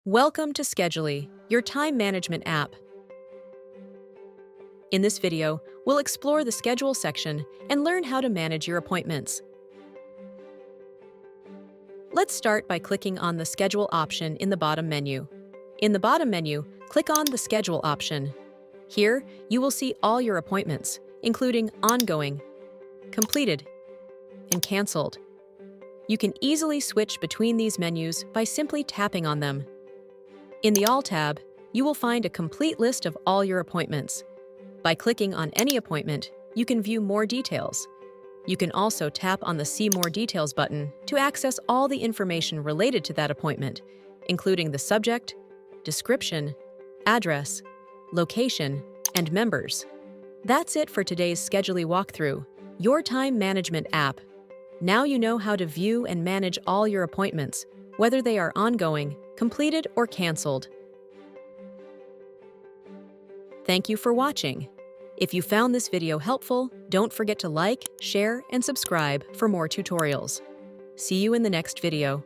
Welcome to Scheduley, your time management app. In this video, we'll explore the Schedule section and learn how to manage your appointments. Let's start by clicking on the Schedule option in the bottom menu. In the bottom menu, click on the Schedule option. Here, you will see all your appointments, including ongoing, completed, and canceled. You can easily switch between these menus by simply tapping on them. In the All tab, you will find a complete list of all your appointments. By clicking on any appointment, you can view more details. You can also tap on the See More Details button to access all the information related to that appointment, including the subject, description, address, location, and members. That's it for today's Scheduley walkthrough, your time management app. Now you know how to view and manage all your appointments, whether they are ongoing, completed, or canceled. Thank you for watching. If you found this video helpful, don't forget to like, share, and subscribe for more tutorials. See you in the next video.